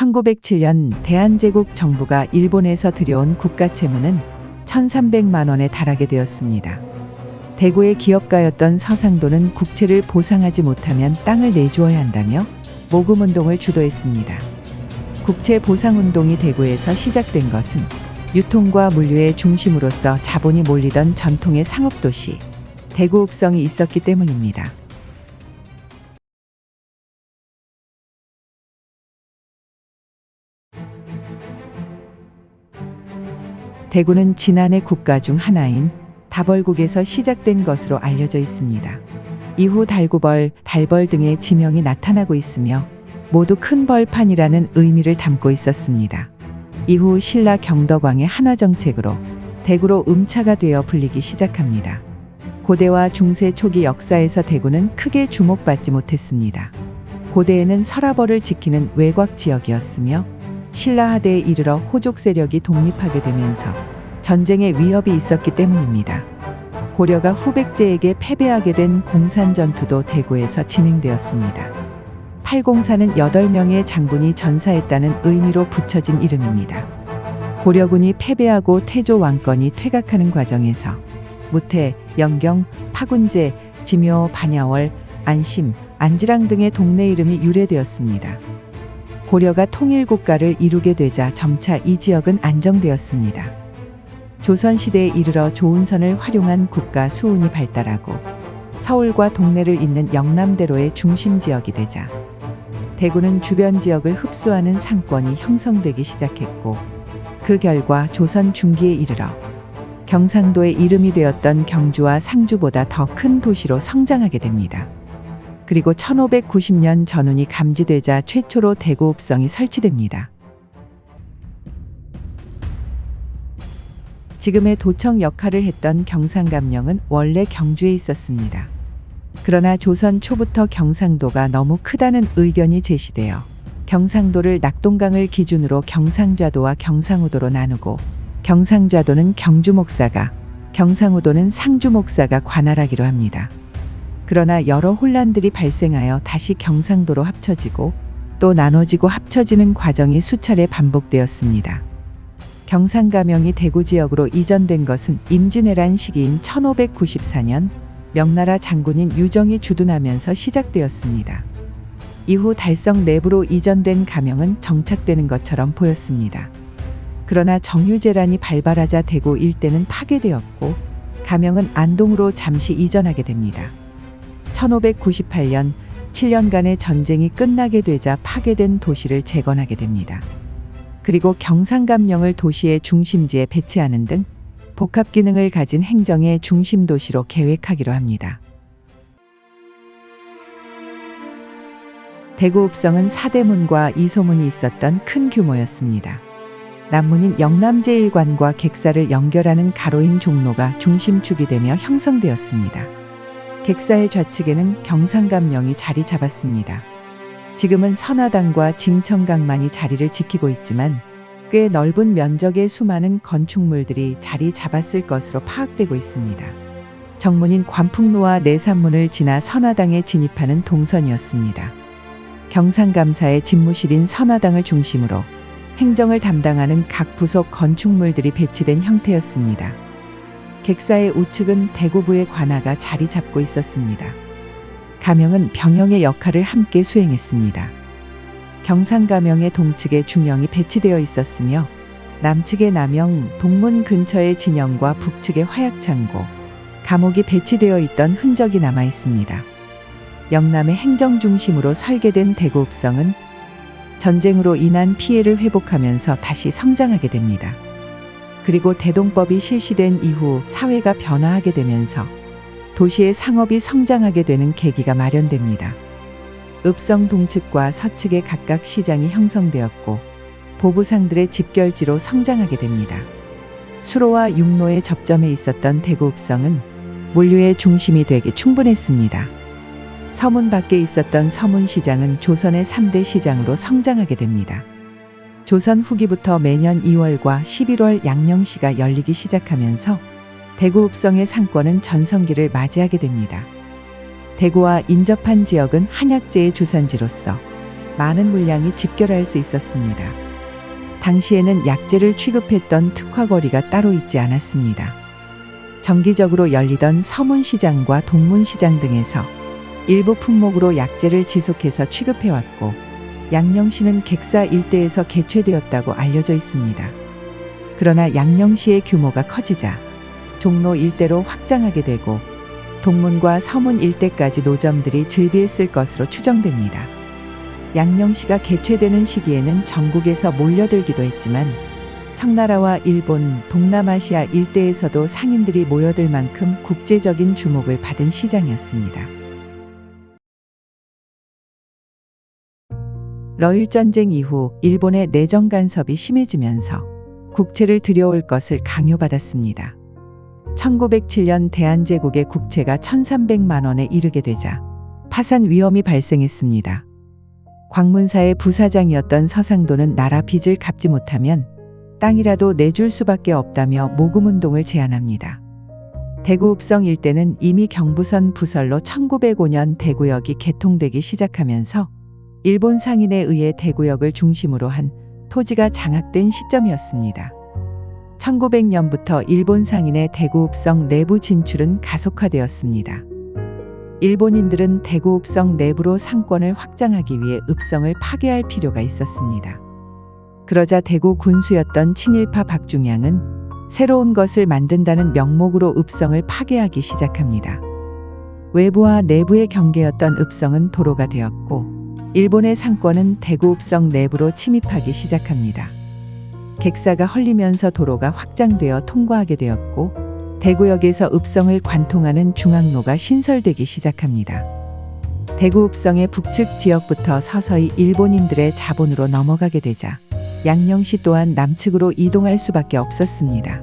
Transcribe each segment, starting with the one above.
1907년 대한제국 정부가 일본에서 들여온 국가채무는 1,300만 원에 달하게 되었습니다. 대구의 기업가였던 서상도는 국채를 보상하지 못하면 땅을 내주어야 한다며 모금운동을 주도했습니다. 국채 보상운동이 대구에서 시작된 것은 유통과 물류의 중심으로서 자본이 몰리던 전통의 상업도시 대구읍성이 있었기 때문입니다. 대구는 지난해 국가 중 하나인 다벌국에서 시작된 것으로 알려져 있습니다. 이후 달구벌, 달벌 등의 지명이 나타나고 있으며 모두 큰 벌판이라는 의미를 담고 있었습니다. 이후 신라 경덕왕의 한화정책으로 대구로 음차가 되어 불리기 시작합니다. 고대와 중세 초기 역사에서 대구는 크게 주목받지 못했습니다. 고대에는 서라벌을 지키는 외곽 지역이었으며 신라 하대에 이르러 호족 세력이 독립하게 되면서 전쟁의 위협이 있었기 때문입니다. 고려가 후백제에게 패배하게 된 공산전투도 대구에서 진행되었습니다. 팔공사는 8명의 장군이 전사했다는 의미로 붙여진 이름입니다. 고려군이 패배하고 태조 왕건이 퇴각하는 과정에서 무태, 영경, 파군제, 지묘, 반야월, 안심, 안지랑 등의 동네 이름이 유래되었습니다. 고려가 통일국가를 이루게 되자 점차 이 지역은 안정되었습니다. 조선시대에 이르러 조은선을 활용한 국가 수운이 발달하고 서울과 동네를 잇는 영남대로의 중심지역이 되자 대구는 주변 지역을 흡수하는 상권이 형성되기 시작했고 그 결과 조선 중기에 이르러 경상도의 이름이 되었던 경주와 상주보다 더 큰 도시로 성장하게 됩니다. 그리고 1590년 전운이 감지되자 최초로 대구읍성이 설치됩니다. 지금의 도청 역할을 했던 경상감령은 원래 경주에 있었습니다. 그러나 조선 초부터 경상도가 너무 크다는 의견이 제시되어 경상도를 낙동강을 기준으로 경상좌도와 경상우도로 나누고 경상좌도는 경주목사가, 경상우도는 상주목사가 관할하기로 합니다. 그러나 여러 혼란들이 발생하여 다시 경상도로 합쳐지고 또 나눠지고 합쳐지는 과정이 수차례 반복되었습니다. 경상가명이 대구 지역으로 이전된 것은 임진왜란 시기인 1594년 명나라 장군인 유정이 주둔하면서 시작되었습니다. 이후 달성 내부로 이전된 가명은 정착되는 것처럼 보였습니다. 그러나 정유재란이 발발하자 대구 일대는 파괴되었고 가명은 안동으로 잠시 이전하게 됩니다. 1598년 7년간의 전쟁이 끝나게 되자 파괴된 도시를 재건하게 됩니다. 그리고 경상감령을 도시의 중심지에 배치하는 등 복합 기능을 가진 행정의 중심 도시로 계획하기로 합니다. 대구읍성은 사대문과 이소문이 있었던 큰 규모였습니다. 남문인 영남제일관과 객사를 연결하는 가로인 종로가 중심축이 되며 형성되었습니다. 객사의 좌측에는 경상감령이 자리 잡았습니다. 지금은 선화당과 징청강만이 자리를 지키고 있지만 꽤 넓은 면적의 수많은 건축물들이 자리 잡았을 것으로 파악되고 있습니다. 정문인 관풍로와 내산문을 지나 선화당에 진입하는 동선이었습니다. 경상감사의 집무실인 선화당을 중심으로 행정을 담당하는 각 부속 건축물들이 배치된 형태였습니다. 객사의 우측은 대구부의 관아가 자리 잡고 있었습니다. 가명은 병영의 역할을 함께 수행했습니다. 경상가명의 동측에 중령이 배치되어 있었으며 남측의 남영, 동문 근처의 진영과 북측의 화약창고, 감옥이 배치되어 있던 흔적이 남아 있습니다. 영남의 행정 중심으로 설계된 대구읍성은 전쟁으로 인한 피해를 회복하면서 다시 성장하게 됩니다. 그리고 대동법이 실시된 이후 사회가 변화하게 되면서 도시의 상업이 성장하게 되는 계기가 마련됩니다. 읍성 동측과 서측에 각각 시장이 형성되었고 보부상들의 집결지로 성장하게 됩니다. 수로와 육로의 접점에 있었던 대구읍성은 물류의 중심이 되기 충분했습니다. 서문 밖에 있었던 서문시장은 조선의 3대 시장으로 성장하게 됩니다. 조선 후기부터 매년 2월과 11월 양령시가 열리기 시작하면서 대구읍성의 상권은 전성기를 맞이하게 됩니다. 대구와 인접한 지역은 한약재의 주산지로서 많은 물량이 집결할 수 있었습니다. 당시에는 약재를 취급했던 특화거리가 따로 있지 않았습니다. 정기적으로 열리던 서문시장과 동문시장 등에서 일부 품목으로 약재를 지속해서 취급해왔고, 양령시는 객사 일대에서 개최되었다고 알려져 있습니다. 그러나 양령시의 규모가 커지자 종로 일대로 확장하게 되고, 동문과 서문 일대까지 노점들이 즐비했을 것으로 추정됩니다. 양령시가 개최되는 시기에는 전국에서 몰려들기도 했지만, 청나라와 일본, 동남아시아 일대에서도 상인들이 모여들 만큼 국제적인 주목을 받은 시장이었습니다. 러일전쟁 이후 일본의 내정 간섭이 심해지면서 국채를 들여올 것을 강요받았습니다. 1907년 대한제국의 국채가 1,300만 원에 이르게 되자 파산 위험이 발생했습니다. 광문사의 부사장이었던 서상도는 나라 빚을 갚지 못하면 땅이라도 내줄 수밖에 없다며 모금운동을 제안합니다. 대구읍성 일대는 이미 경부선 부설로 1905년 대구역이 개통되기 시작하면서 일본 상인에 의해 대구역을 중심으로 한 토지가 장악된 시점이었습니다. 1900년부터 일본 상인의 대구읍성 내부 진출은 가속화되었습니다. 일본인들은 대구읍성 내부로 상권을 확장하기 위해 읍성을 파괴할 필요가 있었습니다. 그러자 대구 군수였던 친일파 박중양은 새로운 것을 만든다는 명목으로 읍성을 파괴하기 시작합니다. 외부와 내부의 경계였던 읍성은 도로가 되었고, 일본의 상권은 대구읍성 내부로 침입하기 시작합니다. 객사가 헐리면서 도로가 확장되어 통과하게 되었고, 대구역에서 읍성을 관통하는 중앙로가 신설되기 시작합니다. 대구읍성의 북측 지역부터 서서히 일본인들의 자본으로 넘어가게 되자 양령시 또한 남측으로 이동할 수밖에 없었습니다.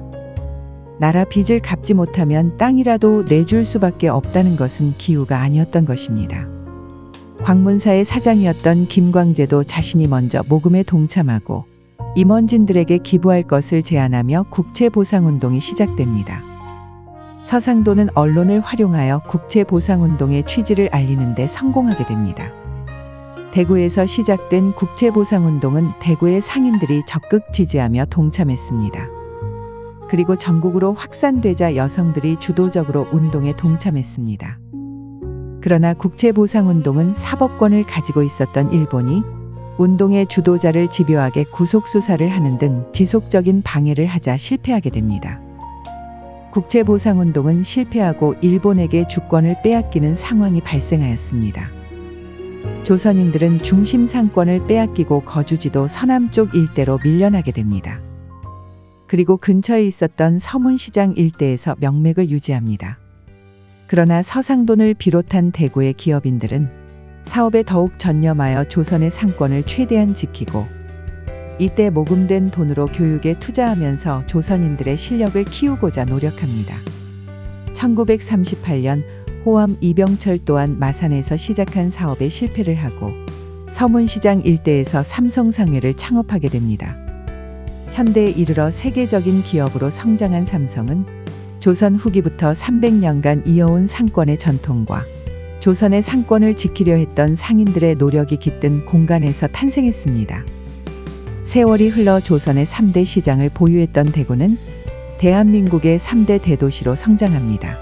나라 빚을 갚지 못하면 땅이라도 내줄 수밖에 없다는 것은 기우가 아니었던 것입니다. 광문사의 사장이었던 김광재도 자신이 먼저 모금에 동참하고 임원진들에게 기부할 것을 제안하며 국채보상운동이 시작됩니다. 서상도는 언론을 활용하여 국채보상운동의 취지를 알리는 데 성공하게 됩니다. 대구에서 시작된 국채보상운동은 대구의 상인들이 적극 지지하며 동참했습니다. 그리고 전국으로 확산되자 여성들이 주도적으로 운동에 동참했습니다. 그러나 국채보상운동은 사법권을 가지고 있었던 일본이 운동의 주도자를 집요하게 구속수사를 하는 등 지속적인 방해를 하자 실패하게 됩니다. 국채보상운동은 실패하고 일본에게 주권을 빼앗기는 상황이 발생하였습니다. 조선인들은 중심 상권을 빼앗기고 거주지도 서남쪽 일대로 밀려나게 됩니다. 그리고 근처에 있었던 서문시장 일대에서 명맥을 유지합니다. 그러나 서상돈을 비롯한 대구의 기업인들은 사업에 더욱 전념하여 조선의 상권을 최대한 지키고, 이때 모금된 돈으로 교육에 투자하면서 조선인들의 실력을 키우고자 노력합니다. 1938년 호암 이병철 또한 마산에서 시작한 사업에 실패를 하고 서문시장 일대에서 삼성상회를 창업하게 됩니다. 현대에 이르러 세계적인 기업으로 성장한 삼성은 조선 후기부터 300년간 이어온 상권의 전통과 조선의 상권을 지키려 했던 상인들의 노력이 깃든 공간에서 탄생했습니다. 세월이 흘러 조선의 3대 시장을 보유했던 대구는 대한민국의 3대 대도시로 성장합니다.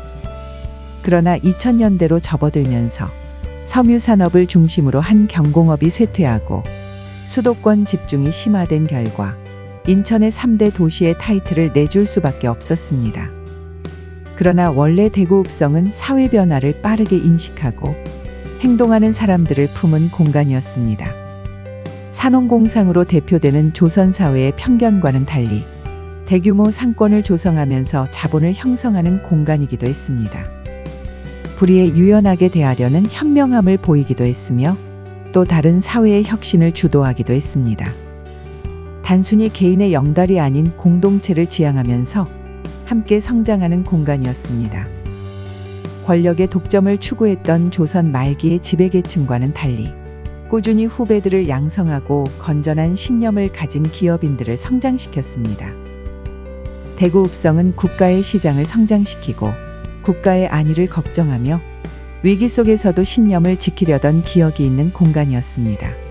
그러나 2000년대로 접어들면서 섬유산업을 중심으로 한 경공업이 쇠퇴하고 수도권 집중이 심화된 결과 인천의 3대 도시의 타이틀을 내줄 수밖에 없었습니다. 그러나 원래 대구읍성은 사회 변화를 빠르게 인식하고 행동하는 사람들을 품은 공간이었습니다. 산업공상으로 대표되는 조선사회의 편견과는 달리 대규모 상권을 조성하면서 자본을 형성하는 공간이기도 했습니다. 불의에 유연하게 대하려는 현명함을 보이기도 했으며 또 다른 사회의 혁신을 주도하기도 했습니다. 단순히 개인의 영달이 아닌 공동체를 지향하면서 함께 성장하는 공간이었습니다. 권력의 독점을 추구했던 조선 말기의 지배계층과는 달리 꾸준히 후배들을 양성하고 건전한 신념을 가진 기업인들을 성장시켰습니다. 대구읍성은 국가의 시장을 성장시키고 국가의 안위를 걱정하며 위기 속에서도 신념을 지키려던 기억이 있는 공간이었습니다.